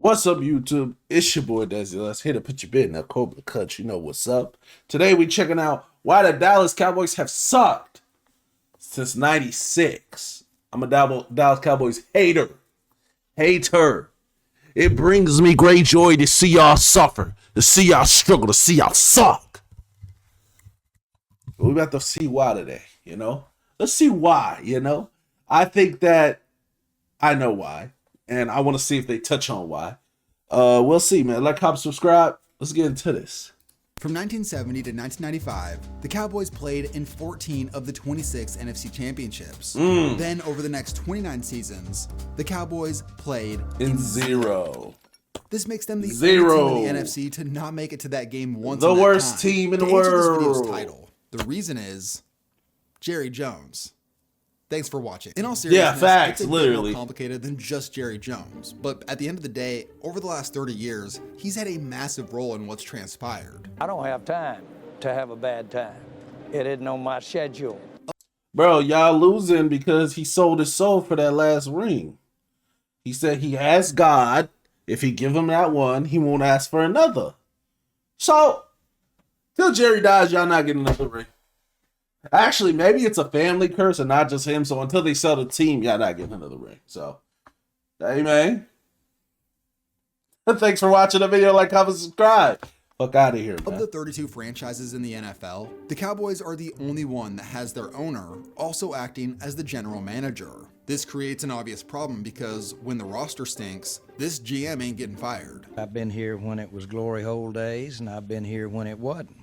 What's up, YouTube? It's your boy Desi. Let's hit it. Put your bid in that Cobra cut. You know what's up. Today we checking out why the Dallas Cowboys have sucked since '96. I'm a Dallas Cowboys hater. It brings me great joy to see y'all suffer, to see y'all struggle, to see y'all suck. But we about to see why today. Let's see why. I think that I know why. And I want to see if they touch on why. We'll see, man. Like, comment, subscribe. Let's get into this. From 1970 to 1995, the Cowboys played in 14 of the 26 NFC championships. Then, over the next 29 seasons, the Cowboys played in zero. This makes them the zero only team in the NFC to not make it to that game once. The worst team in the world. This video's title. The reason is Jerry Jones. Thanks for watching. In all seriousness, facts, it's a literally bit more complicated than just Jerry Jones. But at the end of the day, over the last 30 years, he's had a massive role in what's transpired. I don't have time to have a bad time. It isn't on my schedule. Bro, y'all losing because he sold his soul for that last ring. He said he has God. If he give him that one, he won't ask for another. So, till Jerry dies, y'all not getting another ring. Actually, maybe it's a family curse and not just him. So until they sell the team, y'all not getting another ring. So, hey, man. Thanks for watching the video. Like, comment, subscribe. Fuck out of here, man. Of the 32 franchises in the NFL, the Cowboys are the only one that has their owner also acting as the general manager. This creates an obvious problem because when the roster stinks, this GM ain't getting fired. I've been here when it was glory hole days, and I've been here when it wasn't.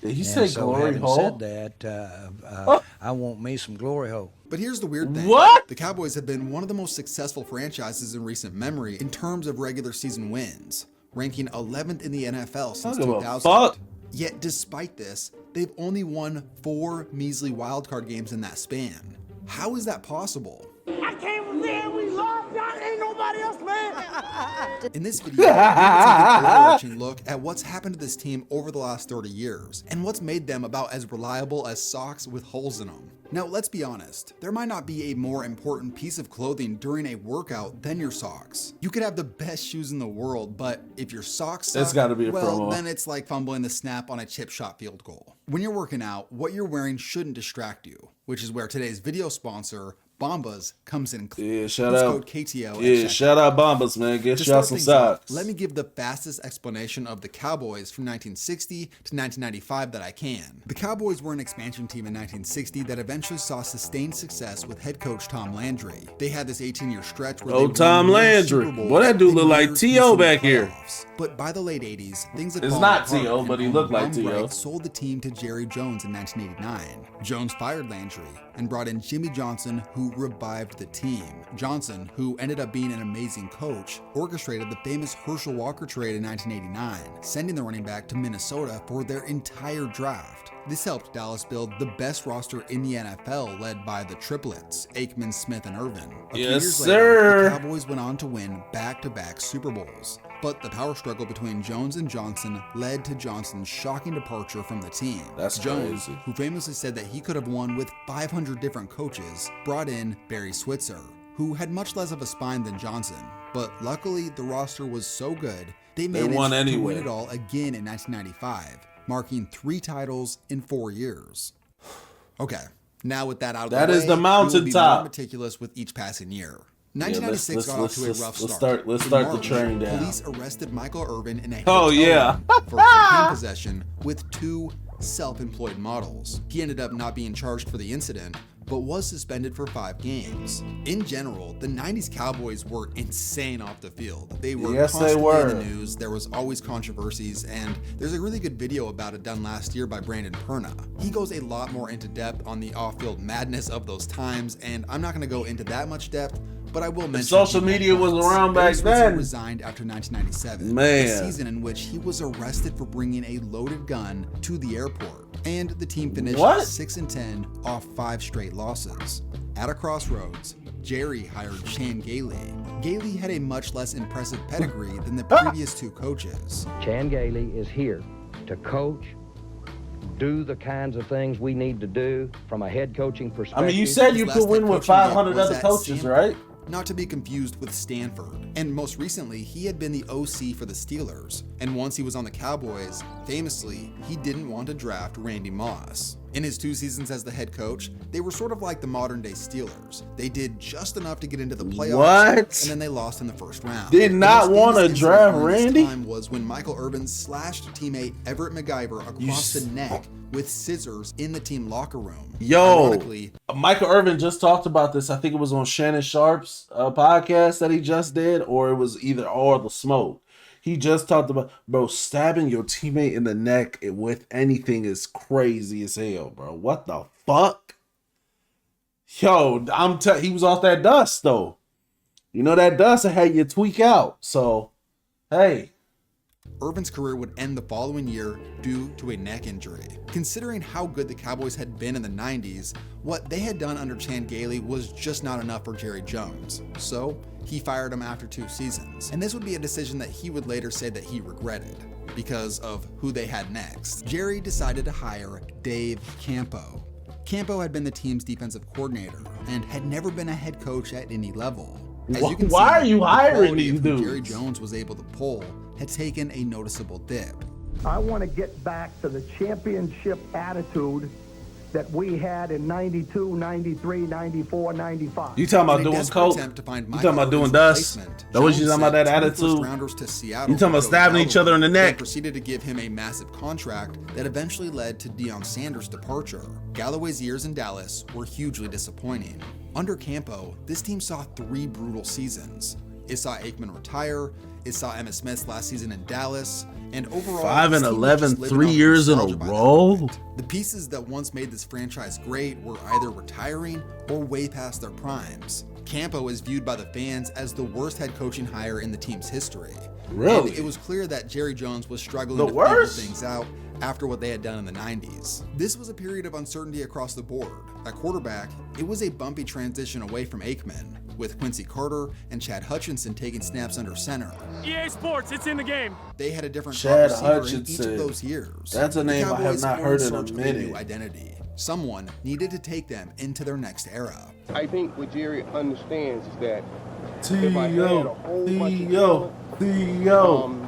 Did he say glory hole? Said that, I want me some glory hole. But here's the weird thing. What? The Cowboys have been one of the most successful franchises in recent memory in terms of regular season wins, ranking 11th in the NFL since 2000. Yet despite this, they've only won 4 measly wildcard games in that span. How is that possible? I can't believe we lost. Y'all ain't nobody else, man. In this video, we're going to take an overarching look at what's happened to this team over the last 30 years and what's made them about as reliable as socks with holes in them. Now, let's be honest. There might not be a more important piece of clothing during a workout than your socks. You could have the best shoes in the world, but if your socks suck, it's got to be a well, then it's like fumbling the snap on a chip shot field goal. When you're working out, what you're wearing shouldn't distract you, which is where today's video sponsor, Bombas, comes in. Yeah, shout out. Code KTO. Yeah, shout out Bombas, man. Get y'all some socks. Let me give the fastest explanation of the Cowboys from 1960 to 1995 that I can. The Cowboys were an expansion team in 1960 that eventually saw sustained success with head coach Tom Landry. They had this 18-year stretch where they Tom Landry. Boy, that dude look like T.O. back here. But by the late 80s, things had fallen apart. It's not T.O., but he looked like T.O. Sold the team to Jerry Jones in 1989. Jones fired Landry and brought in Jimmy Johnson, who revived the team. Johnson, who ended up being an amazing coach, orchestrated the famous Herschel Walker trade in 1989, sending the running back to Minnesota for their entire draft. This helped Dallas build the best roster in the NFL, led by the triplets, Aikman, Smith, and Irvin. A few years later, the Cowboys went on to win back-to-back Super Bowls. But the power struggle between Jones and Johnson led to Johnson's shocking departure from the team. That's Jones, crazy. who famously said that he could have won with 500 different coaches, brought in Barry Switzer, who had much less of a spine than Johnson. But luckily, the roster was so good, they managed to win it all again in 1995, marking 3 titles in 4 years. Okay, now with that out of the way, that is the mountaintop. We will be more meticulous with each passing year. 1996 got off to a rough start. Let's start the train down. Police arrested Michael Irvin in a hotel room for cocaine possession with 2 self-employed models. He ended up not being charged for the incident, but was suspended for 5 games. In general, the 90s Cowboys were insane off the field. They were constantly in the news, there was always controversies, and there's a really good video about it done last year by Brandon Perna. He goes a lot more into depth on the off-field madness of those times, and I'm not gonna go into that much depth, but I will mention social media was around back then. He resigned after 1997, man. a season in which he was arrested for bringing a loaded gun to the airport. And the team finished 6-10 off 5 straight losses. At a crossroads, Jerry hired Chan Gailey. Gailey had a much less impressive pedigree than the previous 2 coaches. Chan Gailey is here to coach, do the kinds of things we need to do from a head coaching perspective. I mean, you said you could win with 500 other coaches, right? not to be confused with Stanford. And most recently, he had been the OC for the Steelers. And once he was on the Cowboys, famously, he didn't want to draft Randy Moss. In his 2 seasons as the head coach, they were sort of like the modern day Steelers. They did just enough to get into the playoffs, What? and then they lost in the first round. Did not want to draft Randy? Time was when Michael Irvin slashed teammate Everett MacGyver across the neck with scissors in the team locker room. Yo, Ironically, Michael Irvin just talked about this. I think it was on Shannon Sharp's podcast that he just did, or it was either or the smoke. He just talked about, bro, stabbing your teammate in the neck with anything is crazy as hell, bro. What the fuck? Yo, he was off that dust, though. You know that dust that had you tweak out. So, hey. Irvin's career would end the following year due to a neck injury. Considering how good the Cowboys had been in the 90s, what they had done under Chan Gailey was just not enough for Jerry Jones. So, he fired him after 2 seasons. And this would be a decision that he would later say that he regretted because of who they had next. Jerry decided to hire Dave Campo. Campo had been the team's defensive coordinator and had never been a head coach at any level. As you can Why see, are you the hiring quality these of who dudes? Jerry Jones was able to pull had taken a noticeable dip. I want to get back to the championship attitude that we had in 92, 93, 94, 95. You talking about In a doing desperate coke? attempt to find You talking about Michael doing Irvin's dust? replacement, That what you Jones talking about, sent that 2 attitude? first-rounders to Seattle You talking about to stabbing each other in the then neck? proceeded to give him a massive contract that eventually led to Deion Sanders' departure. Galloway's years in Dallas were hugely disappointing. Under Campo, this team saw 3 brutal seasons. It saw Aikman retire, it saw Emmitt Smith's last season in Dallas, and overall, 5 and this team was 11, just living 3 off years in a nostalgia by that row? point. The pieces that once made this franchise great were either retiring or way past their primes. Campo is viewed by the fans as the worst head coaching hire in the team's history. Really? And it was clear that Jerry Jones was struggling The to worst? figure things out after what they had done in the 90s. This was a period of uncertainty across the board. At quarterback, it was a bumpy transition away from Aikman, with Quincy Carter and Chad Hutchinson taking snaps under center. EA Sports, it's in the game. They had a different Chad top receiver in each Hutchinson. of those years. That's a The name I have Cowboys not were heard in a search of minute. new identity. Someone needed to take them into their next era. I think what Jerry understands is that if I had a T.O. whole bunch of T.O. T.O.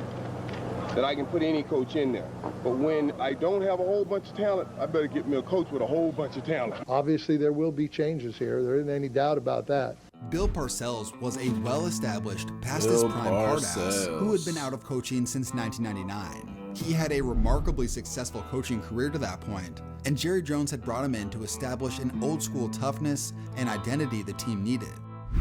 that I can put any coach in there. But when I don't have a whole bunch of talent, I better get me a coach with a whole bunch of talent. Obviously, there will be changes here. There isn't any doubt about that. Bill Parcells was a well-established, past his Bill prime hard ass Parcells. who had been out of coaching since 1999. He had a remarkably successful coaching career to that point, and Jerry Jones had brought him in to establish an old-school toughness and identity the team needed.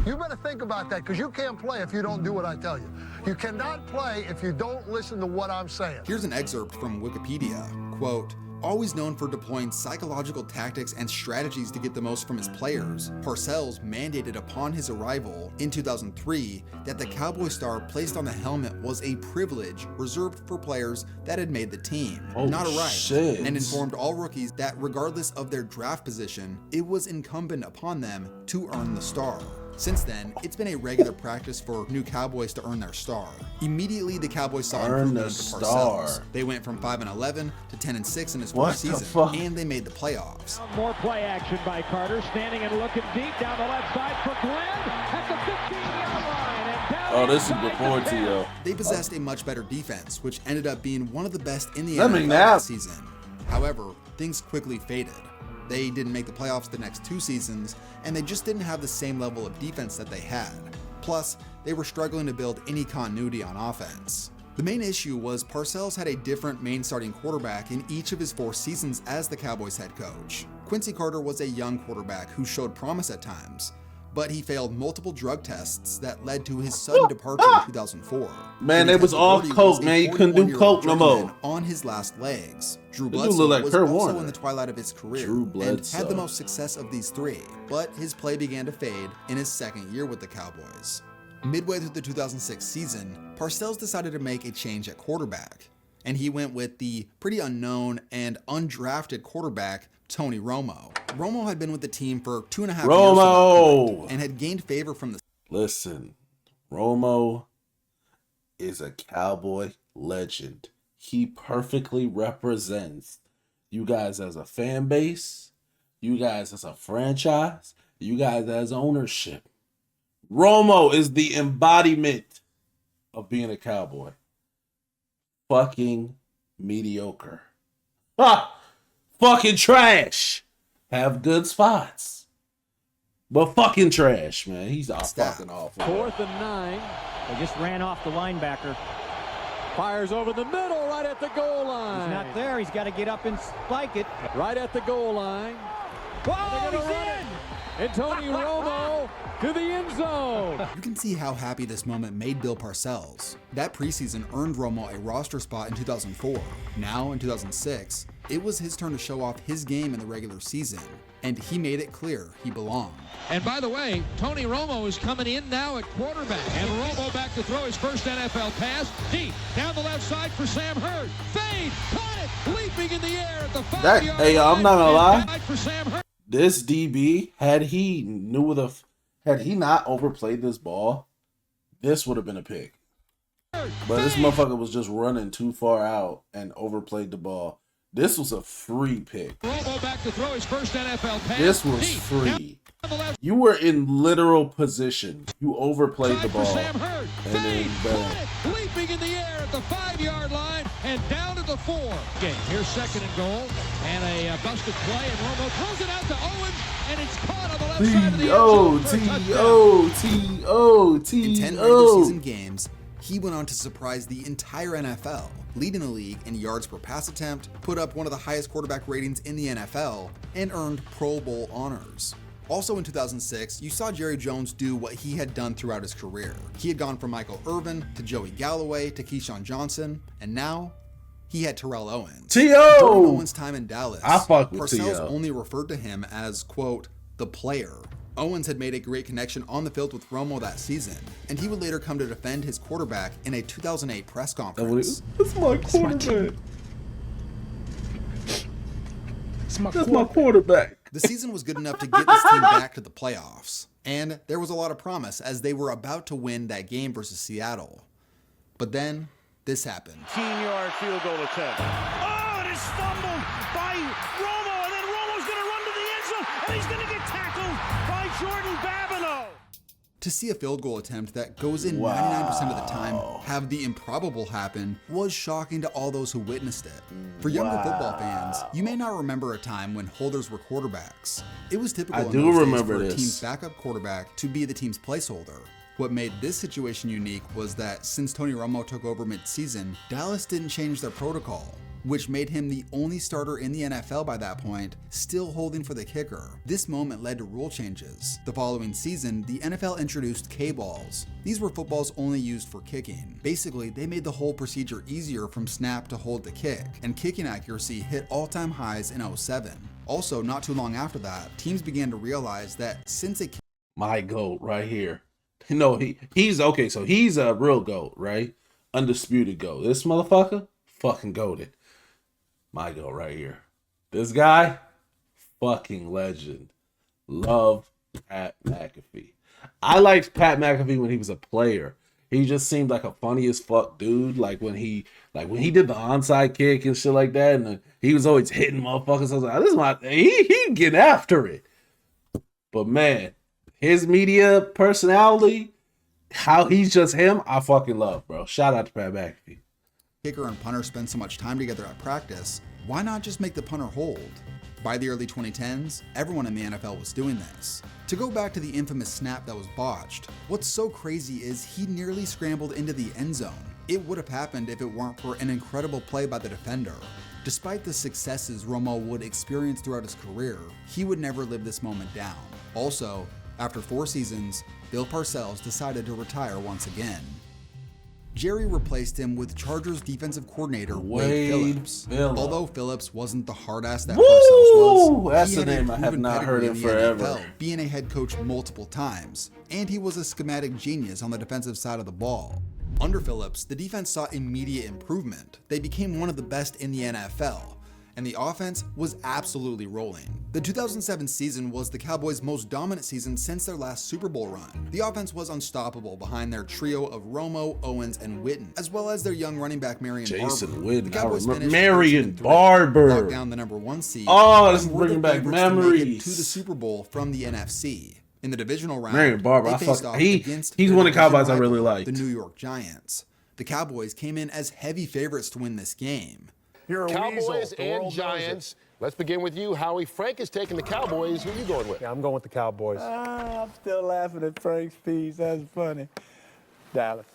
You better think about that because you can't play if you don't do what I tell you. You cannot play if you don't listen to what I'm saying. Here's an excerpt from Wikipedia. Quote, always known for deploying psychological tactics and strategies to get the most from his players, Parcells mandated upon his arrival in 2003 that the Cowboy star placed on the helmet was a privilege reserved for players that had made the team, Oh, not a right, shit. and informed all rookies that regardless of their draft position, it was incumbent upon them to earn the star. Since then, it's been a regular practice for new Cowboys to earn their star. Immediately, the Cowboys saw Earn improvement the under star. Parcells. They went from 5-11 to 10-6 in his What first the season, fuck? and they made the playoffs. More play action by Carter, standing and looking deep down the left side for Glenn at the 15-yard line. And down Oh, this is inside before to T.O. They possessed a much better defense, which ended up being one of the best in the Let me NFL nap. that season. However, things quickly faded. They didn't make the playoffs the next 2 seasons, and they just didn't have the same level of defense that they had. Plus, they were struggling to build any continuity on offense. The main issue was Parcells had a different main starting quarterback in each of his 4 seasons as the Cowboys head coach. Quincy Carter was a young quarterback who showed promise at times, but he failed multiple drug tests that led to his sudden departure in 2004. Man, they was Because off Purdy coke, was a man. You couldn't do 41-year-old coke no more. journeyman on his last legs. Drew This dude Bledsoe look like was Kurt also Warner. in the twilight of his career Drew and Bledsoe. had the most success of these 3, but his play began to fade in his second year with the Cowboys. Midway through the 2006 season, Parcells decided to make a change at quarterback, and he went with the pretty unknown and undrafted quarterback Tony Romo. Romo had been with the team for 2.5 years at that Romo! point and had gained favor from the Listen, Romo is a Cowboy legend. He perfectly represents you guys as a fan base, you guys as a franchise, you guys as ownership. Romo is the embodiment of being a Cowboy. Fucking mediocre. Fucking trash. Have good spots. But fucking trash, man. He's fucking awful. 4th and 9. They just ran off the linebacker. Fires over the middle, right at the goal line. He's not there. He's got to get up and spike it. Right at the goal line. Whoa, he's in! And Tony Romo to the end zone. You can see how happy this moment made Bill Parcells. That preseason earned Romo a roster spot in 2004. Now, in 2006, it was his turn to show off his game in the regular season, and he made it clear he belonged. And by the way, Tony Romo is coming in now at quarterback. And Romo back to throw his first NFL pass. Deep, down the left side for Sam Hurd. Fade, caught it, leaping in the air at the 5-yard line. Hey, I'm not gonna lie. For Sam Hurd. This DB, had he not overplayed this ball, this would have been a pick. But this motherfucker was just running too far out and overplayed the ball. This was a free pick. Romo back to throw his first NFL pass. This was free. You were in literal position. You overplayed the ball. And then bang. Leaping in the air at the 5-yard line and down to the 4. Okay, here's 2nd and goal and a busted play, and Romo throws it out to Owens, and it's caught on the left side of the end zone. In 10 regular season games, he went on to surprise the entire NFL, leading the league in yards per pass attempt, put up one of the highest quarterback ratings in the NFL, and earned Pro Bowl honors. Also in 2006, you saw Jerry Jones do what he had done throughout his career. He had gone from Michael Irvin to Joey Galloway to Keyshawn Johnson, and now he had Terrell Owens. T.O. During Owens' time in Dallas, I fuck with Parcells T.O. only referred to him as, quote, the player. Owens had made a great connection on the field with Romo that season, and he would later come to defend his quarterback in a 2008 press conference. That's my quarterback. That's my quarterback. The season was good enough to get this team back to the playoffs, and there was a lot of promise as they were about to win that game versus Seattle. But then, this happened. 15-yard field goal attempt. Oh, it is fumbled by Romo, and then Romo's going to run to the end zone, and he's going to get tackled by Jordan Babineau. To see a field goal attempt that goes in 99% of the time have the improbable happen was shocking to all those who witnessed it. For younger football fans, you may not remember a time when holders were quarterbacks. It was typical in those days for a team's backup quarterback to be the team's placeholder. What made this situation unique was that since Tony Romo took over mid-season, Dallas didn't change their protocol, which made him the only starter in the NFL by that point, still holding for the kicker. This moment led to rule changes. The following season, the NFL introduced K-balls. These were footballs only used for kicking. Basically, they made the whole procedure easier from snap to hold the kick, and kicking accuracy hit all-time highs in 2007. Also, not too long after that, teams began to realize that since a my GOAT right here. No, he's okay, so he's a real GOAT, right? Undisputed GOAT. This motherfucker, fucking goated. My GOAT right here. This guy, fucking legend. Love Pat McAfee. I liked Pat McAfee when he was a player. He just seemed like a funny as fuck dude. Like when he did the onside kick and shit like that, and he was always hitting motherfuckers. I was like, this is my he getting after it. But man, his media personality, how he's just him, I fucking love, bro. Shout out to Pat McAfee. Kicker and punter spend so much time together at practice, why not just make the punter hold? By the early 2010s, everyone in the NFL was doing this. To go back to the infamous snap that was botched, what's so crazy is he nearly scrambled into the end zone. It would have happened if it weren't for an incredible play by the defender. Despite the successes Romo would experience throughout his career, he would never live this moment down. Also, after 4 seasons, Bill Parcells decided to retire once again. Jerry replaced him with Chargers defensive coordinator Wade Phillips. Although Phillips wasn't the hard ass that Parcells was, that's the name I have not heard in forever. NFL, being a head coach multiple times, and he was a schematic genius on the defensive side of the ball. Under Phillips, the defense saw immediate improvement. They became one of the best in the NFL, and the offense was absolutely rolling. The 2007 season was the Cowboys' most dominant season since their last Super Bowl run. The offense was unstoppable behind their trio of Romo, Owens, and Witten, as well as their young running back Marion Barber. Witten. The Cowboys finished Marion Barber. locked down the #1 seed. Oh, this is bringing back memories to the Super Bowl from the NFC. In the divisional round, Marion Barber, they faced off against he's their one of the Cowboys division I really rival, liked. the New York Giants. The Cowboys came in as heavy favorites to win this game. You're a Cowboys weasel. The and world knows Giants. Let's begin with you, Howie. Frank is taking the Cowboys. Who are you going with? Yeah, I'm going with the Cowboys. I'm still laughing at Frank's piece. That's funny. Dallas.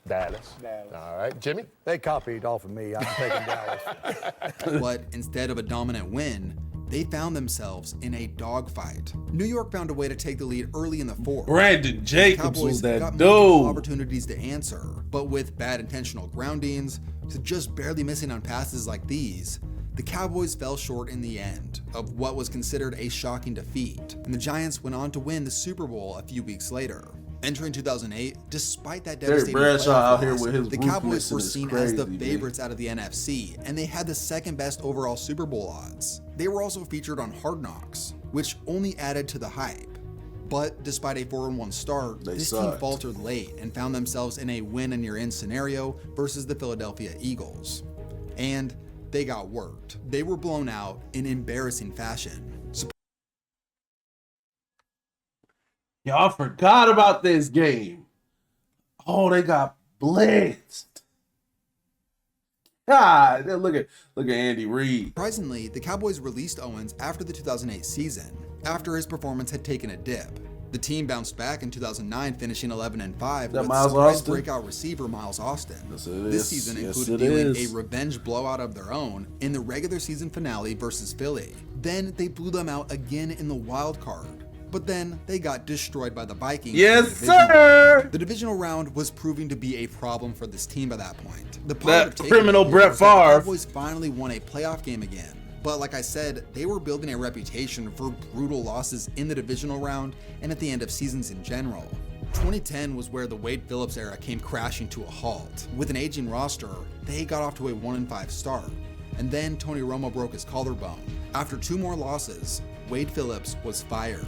Dallas. All right. Jimmy? They copied off of me. I'm taking Dallas. But instead of a dominant win, they found themselves in a dogfight. New York found a way to take the lead early in the fourth. Brandon Jacobs Cowboys was that got multiple dude. opportunities to answer, but with bad intentional groundings to just barely missing on passes like these, the Cowboys fell short in the end of what was considered a shocking defeat, and the Giants went on to win the Super Bowl a few weeks later. Entering 2008, despite that devastating Bradshaw playoff out here loss, with his the Cowboys ruthlessness were is seen crazy, as the dude. favorites out of the NFC, and they had the second best overall Super Bowl odds. They were also featured on Hard Knocks, which only added to the hype. But despite a 4-1 start, this team faltered late and found themselves in a win-and-you're-in scenario versus the Philadelphia Eagles. And they got worked. They were blown out in embarrassing fashion. Y'all forgot about this game. Oh, they got blitzed. God, look at Andy Reid. Surprisingly, the Cowboys released Owens after the 2008 season, after his performance had taken a dip. The team bounced back in 2009, finishing 11-5 with Miles surprise Austin? breakout receiver Miles Austin. Yes, it This is. season Yes, included it dealing is. a revenge blowout of their own in the regular season finale versus Philly. Then they blew them out again in the wild card. But then they got destroyed by the Vikings. Yes, in the divisional sir! round. The divisional round was proving to be a problem for this team by that point. The That positive takeaway criminal here Brett was that the Favre. Cowboys finally won a playoff game again. But like I said, they were building a reputation for brutal losses in the divisional round and at the end of seasons in general. 2010 was where the Wade Phillips era came crashing to a halt. With an aging roster, they got off to a 1-5 start. And then Tony Romo broke his collarbone. After 2 more losses, Wade Phillips was fired.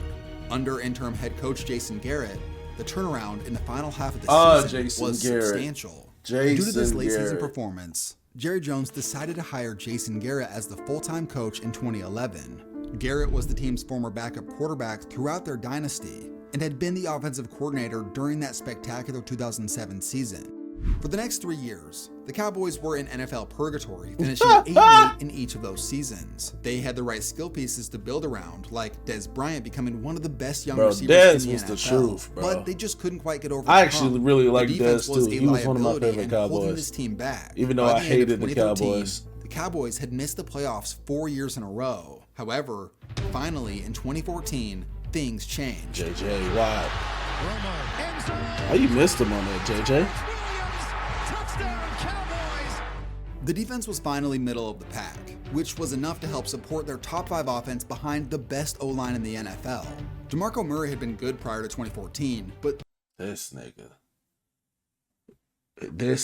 Under interim head coach Jason Garrett, the turnaround in the final half of the season was substantial. Due to this late season performance, Jerry Jones decided to hire Jason Garrett as the full-time coach in 2011. Garrett was the team's former backup quarterback throughout their dynasty and had been the offensive coordinator during that spectacular 2007 season. For the next 3 years, the Cowboys were in NFL purgatory, finishing 8-8 in each of those seasons. They had the right skill pieces to build around, like Dez Bryant becoming one of the best young receivers Dez in the was NFL. the truth, bro. But they just couldn't quite get over the I actually hump. really The liked defense Dez was too. a He was one of my liability favorite and holding Cowboys. this team back. Even though By I the end of hated the 2013, Cowboys. the Cowboys had missed the playoffs 4 years in a row. However, finally in 2014, things changed. JJ Watt. How you missed him on that, JJ? The defense was finally middle of the pack, which was enough to help support their top 5 offense behind the best O-line in the NFL. DeMarco Murray had been good prior to 2014, but This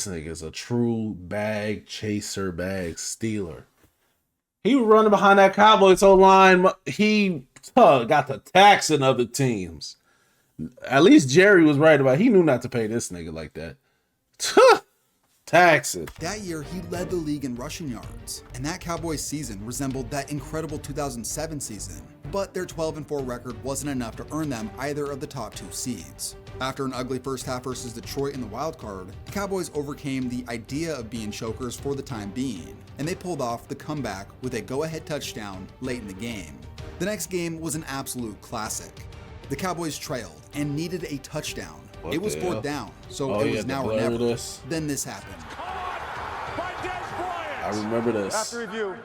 nigga's a true bag chaser, bag stealer. He was running behind that Cowboys O-line. He got the taxing other teams. At least Jerry was right about it. He knew not to pay this nigga like that. Taxes. that year he led the league in rushing yards, and that Cowboys season resembled that incredible 2007 season. But their 12-4 record wasn't enough to earn them either of the top 2 seeds. After an ugly first half versus Detroit in the wild card, the Cowboys overcame the idea of being chokers for the time being, and they pulled off the comeback with a go-ahead touchdown late in the game. The next game was an absolute classic. The Cowboys trailed and needed a touchdown. It was 4th down, so it was now or never. Then this happened. I remember this. After review,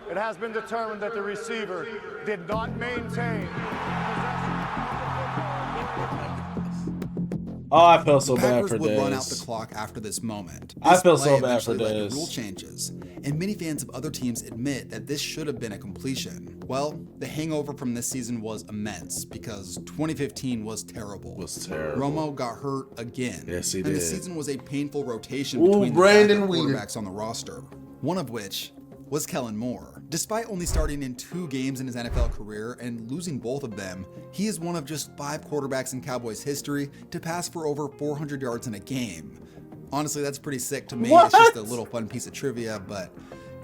it has been determined that the receiver did not maintain. Oh, I felt so The bad Packers for would run out Dez. the clock after this moment. I This feel so play bad for eventually led Dez. to rule changes, and many fans of other teams admit that this should have been a completion. Well, the hangover from this season was immense because 2015 was terrible. Romo got hurt again. Yes, he and the did. season was a painful rotation Ooh, between Brandon the backup Weeder. quarterbacks on the roster. One of which was Kellen Moore. Despite only starting in 2 games in his NFL career and losing both of them, he is one of just 5 quarterbacks in Cowboys history to pass for over 400 yards in a game. Honestly, that's pretty sick to me. What? It's just a little fun piece of trivia, but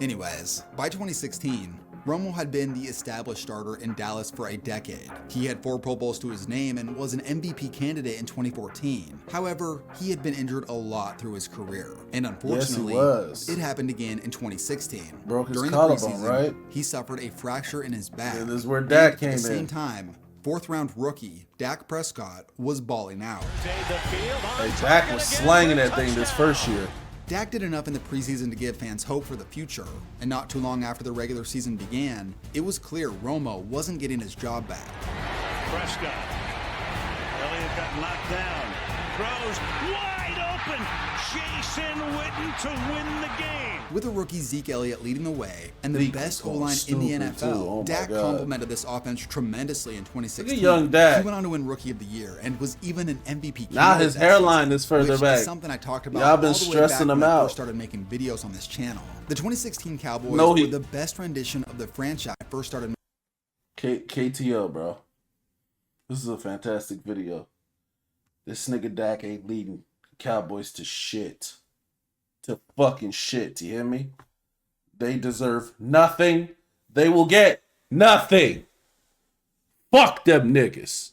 anyways, by 2016, Romo had been the established starter in Dallas for a decade. He had 4 Pro Bowls to his name and was an MVP candidate in 2014. However, he had been injured a lot through his career, and unfortunately, it happened again in 2016. Broke his During the collarbone, preseason, right? he suffered a fracture in his back. Yeah, this is where Dak came in. At the same time, 4th-round rookie Dak Prescott was balling out. Hey, Dak was slanging that thing this first year. Dak did enough in the preseason to give fans hope for the future, and not too long after the regular season began, it was clear Romo wasn't getting his job back. Prescott. Elliott got knocked down. Throws wide open. Jason Witten to win the game. With a rookie Zeke Elliott leading the way and the best O-line in the NFL, Dak complemented this offense tremendously in 2016. Look at young Dak. He went on to win Rookie of the Year and was even an MVP. Now his hairline is further which back. Is something I talked about. Y'all been all the way stressing back him when I out. first started making videos on this channel. The 2016 Cowboys were the best rendition of the franchise I first started. KTO, bro. This is a fantastic video. This nigga Dak ain't leading Cowboys to shit. To fucking shit. You hear me? They deserve nothing. They will get nothing. Fuck them niggas.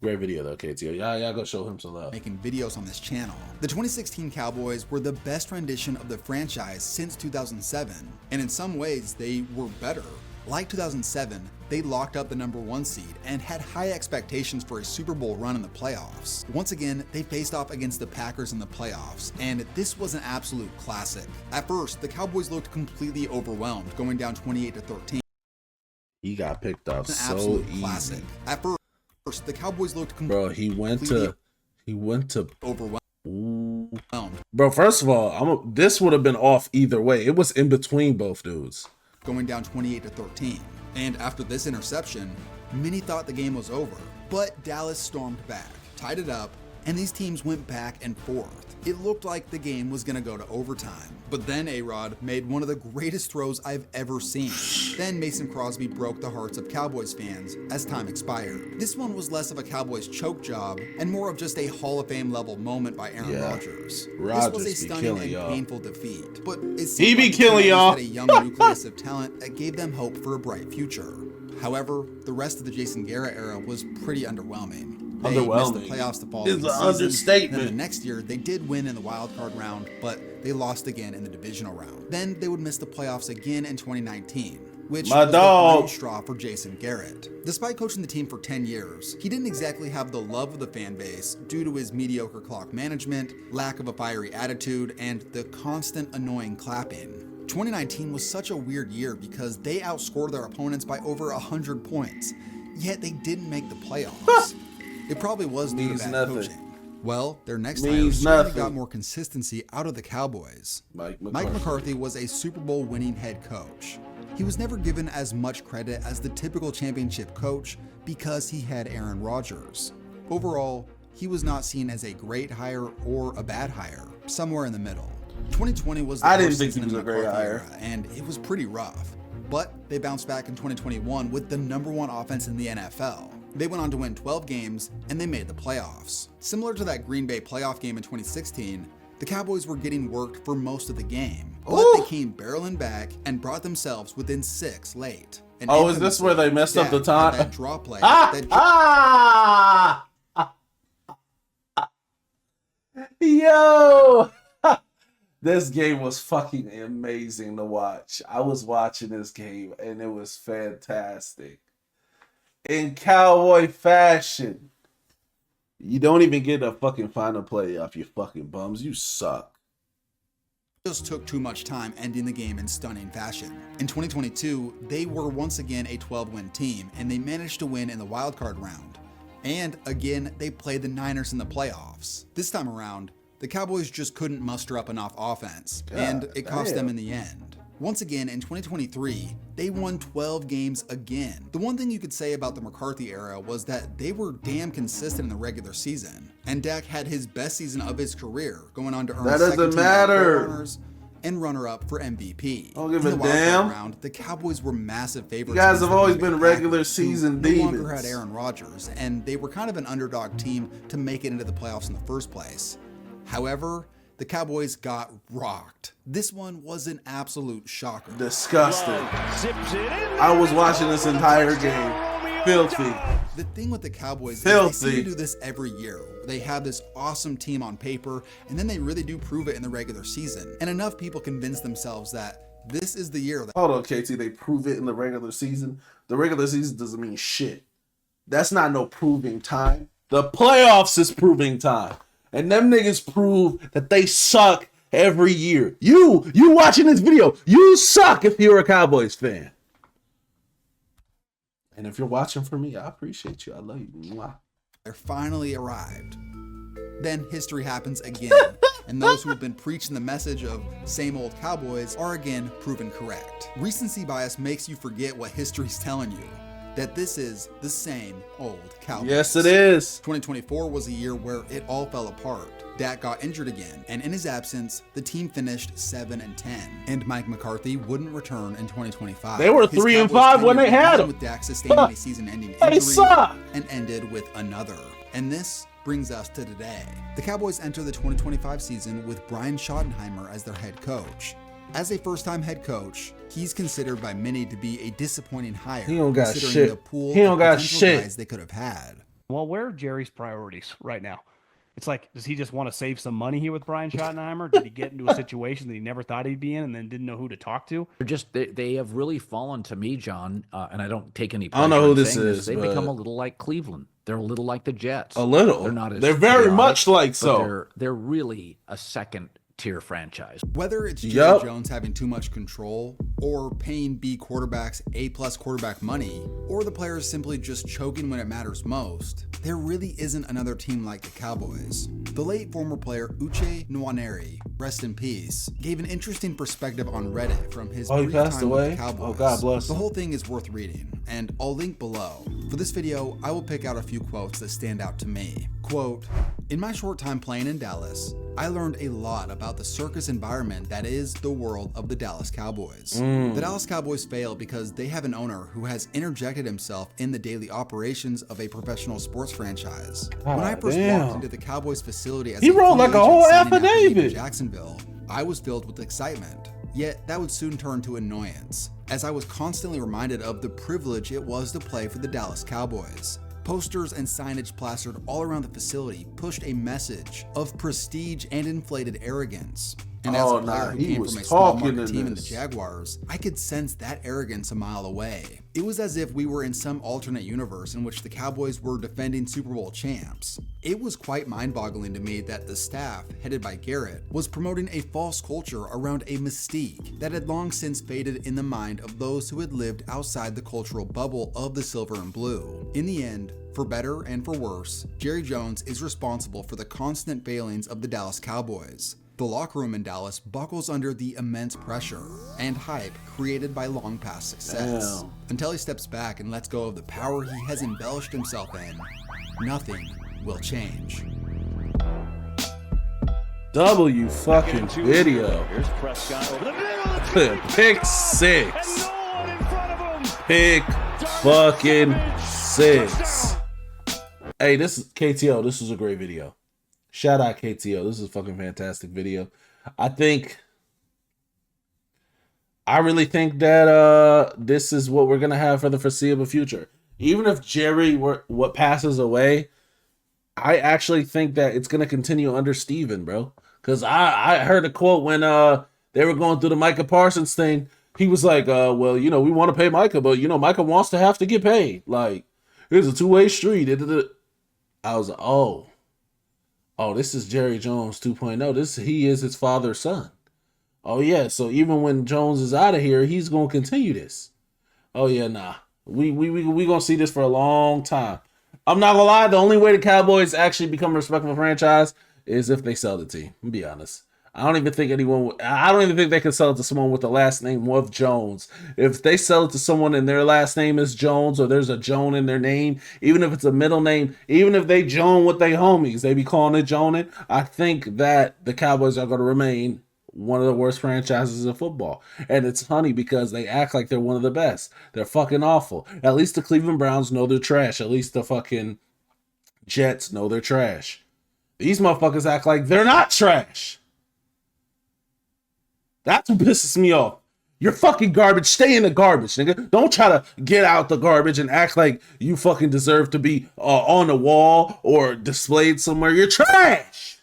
Great video though, KTO. Y'all go show him some love. Making videos on this channel. The 2016 Cowboys were the best rendition of the franchise since 2007, and in some ways they were better. Like 2007, they locked up the #1 seed and had high expectations for a Super Bowl run in the playoffs. Once again, they faced off against the Packers in the playoffs, and this was an absolute classic. At first, the Cowboys looked completely overwhelmed, going down 28-13. He got picked off An so absolute easy. classic. At first, the Cowboys looked Bro, he went to overwhelmed. Bro, first of all, this would have been off either way. It was in between both dudes. Going down 28-13. And after this interception, many thought the game was over. But Dallas stormed back, tied it up, and these teams went back and forth. It looked like the game was gonna go to overtime. But then A-Rod made one of the greatest throws I've ever seen. Then Mason Crosby broke the hearts of Cowboys fans as time expired. This one was less of a Cowboys choke job and more of just a Hall of Fame level moment by Aaron Rodgers. This was a stunning and painful defeat, but it seemed like the Cowboys had a young nucleus of talent that gave them hope for a bright future. However, the rest of the Jason Garrett era was pretty underwhelming. They missed the playoffs the following It's an season. understatement. Then the next year, they did win in the wild card round, but they lost again in the divisional round. Then they would miss the playoffs again in 2019, which was the final straw for Jason Garrett. Despite coaching the team for 10 years, he didn't exactly have the love of the fan base due to his mediocre clock management, lack of a fiery attitude, and the constant annoying clapping. 2019 was such a weird year because they outscored their opponents by over 100 points, yet they didn't make the playoffs. It probably was due to bad coaching. Well, their next hire certainly got more consistency out of the Cowboys. Mike McCarthy was a Super Bowl winning head coach. He was never given as much credit as the typical championship coach because he had Aaron Rodgers. Overall, he was not seen as a great hire or a bad hire, somewhere in the middle. 2020 was the worst season in the McCarthy era, and it was pretty rough. But they bounced back in 2021 with the #1 offense in the NFL. They went on to win 12 games, and they made the playoffs. Similar to that Green Bay playoff game in 2016, the Cowboys were getting worked for most of the game, but they came barreling back and brought themselves within 6 late. And is this where they messed up the time? That draw play. Yo! This game was fucking amazing to watch. I was watching this game, and it was fantastic. In Cowboy fashion. You don't even get a fucking final play off, you fucking bums. You suck. Just took too much time ending the game in stunning fashion. In 2022, they were once again a 12-win team, and they managed to win in the wildcard round. And again, they played the Niners in the playoffs. This time around, the Cowboys just couldn't muster up enough offense, and it cost them in the end. Once again, in 2023, they won 12 games again. The one thing you could say about the McCarthy era was that they were damn consistent in the regular season, and Dak had his best season of his career, going on to earn second team All-Pro honors and runner-up for MVP. Don't give in a the damn. Round, the Cowboys were massive favorites. You guys have always been regular season demons. No longer demons. had Aaron Rodgers, and they were kind of an underdog team to make it into the playoffs in the first place. However, the Cowboys got rocked. This one was an absolute shocker. Disgusting. I was watching this entire game. Filthy. The thing with the Cowboys is they seem to do this every year. They have this awesome team on paper, and then they really do prove it in the regular season. And enough people convince themselves that this is the year. Hold on, KT. They prove it in the regular season. The regular season doesn't mean shit. That's not no proving time. The playoffs is proving time. And them niggas prove that they suck every year. You watching this video, you suck if you're a Cowboys fan. And if you're watching for me, I appreciate you. I love you. Mwah. They're finally arrived. Then history happens again, and those who have been preaching the message of same old Cowboys are again proven correct. Recency bias makes you forget what history's telling you, that this is the same old Cowboys. Yes, it is. 2024 was a year where it all fell apart. Dak got injured again, and in his absence, the team finished 7-10. And Mike McCarthy wouldn't return in 2025. They were 3-5 when they had him. With Dak sustaining a season-ending injury and ended with another. And this brings us to today. The Cowboys enter the 2025 season with Brian Schottenheimer as their head coach. As a first-time head coach, he's considered by many to be a disappointing hire. He don't got considering shit. The pool He don't of got potential shit. guys they could have had. Well, where are Jerry's priorities right now? It's like, does he just want to save some money here with Brian Schottenheimer? Did he get into a situation that he never thought he'd be in and then didn't know who to talk to? They have really fallen to me, John, and I don't take any I pleasure don't know who in this saying is, They've but- become a little like Cleveland. They're a little like the Jets. A little. They're not as They're very chaotic, much like but so. They're really a second-tier franchise. Whether it's Jerry Jones having too much control, or paying B quarterbacks A+ quarterback money, or the players simply just choking when it matters most, there really isn't another team like the Cowboys. The late former player Uche Nwaneri, rest in peace, gave an interesting perspective on Reddit from his he brief passed time away? with the Cowboys. Oh, God bless The him. whole thing is worth reading, and I'll link below. For this video, I will pick out a few quotes that stand out to me. Quote, "In my short time playing in Dallas, I learned a lot about the circus environment that is the world of the Dallas Cowboys. The Dallas Cowboys fail because they have an owner who has interjected himself in the daily operations of a professional sports franchise. When I first walked into the Cowboys facility as He wrote like a whole affidavit. in Jacksonville, I was filled with excitement. Yet that would soon turn to annoyance, as I was constantly reminded of the privilege it was to play for the Dallas Cowboys. Posters and signage plastered all around the facility pushed a message of prestige and inflated arrogance. And as a player who came from a small market team in the Jaguars, I could sense that arrogance a mile away. It was as if we were in some alternate universe in which the Cowboys were defending Super Bowl champs. It was quite mind-boggling to me that the staff, headed by Garrett, was promoting a false culture around a mystique that had long since faded in the mind of those who had lived outside the cultural bubble of the silver and blue. In the end, for better and for worse, Jerry Jones is responsible for the constant failings of the Dallas Cowboys. The locker room in Dallas buckles under the immense pressure and hype created by long past success. Until he steps back and lets go of the power he has embellished himself in, nothing will change. W fucking video. Here's Prescott over the middle. Pick six. Pick fucking six. Hey, this is KTO. This was a great video. Shout out KTO. This is a fucking fantastic video. I really think that this is what we're gonna have for the foreseeable future. Even if Jerry what passes away, I actually think that it's gonna continue under Steven, bro. Cause I heard a quote when they were going through the Micah Parsons thing. He was like, well, you know, we want to pay Micah, but you know, Micah wants to have to get paid. Like, here's a two-way street. I was like, oh, this is Jerry Jones 2.0. He is his father's son. Oh yeah, so even when Jones is out of here, he's gonna continue this. Oh yeah, nah. We gonna see this for a long time. I'm not gonna lie, the only way the Cowboys actually become a respectable franchise is if they sell the team. I'll be honest. I don't even think they can sell it to someone with the last name of Jones. If they sell it to someone and their last name is Jones, or there's a Joan in their name, even if it's a middle name, even if they Joan with their homies, they be calling it Jonin. I think that the Cowboys are going to remain one of the worst franchises in football. And it's funny because they act like they're one of the best. They're fucking awful. At least the Cleveland Browns know they're trash. At least the fucking Jets know they're trash. These motherfuckers act like they're not trash. That's what pisses me off. You're fucking garbage. Stay in the garbage, nigga. Don't try to get out the garbage and act like you fucking deserve to be on the wall or displayed somewhere. You're trash.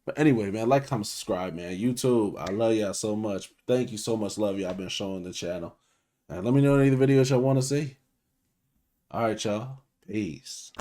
But anyway, man, like, comment, subscribe, man. YouTube, I love y'all so much. Thank you so much love y'all been showing the channel. And let me know any of the videos y'all want to see. All right, y'all. Peace.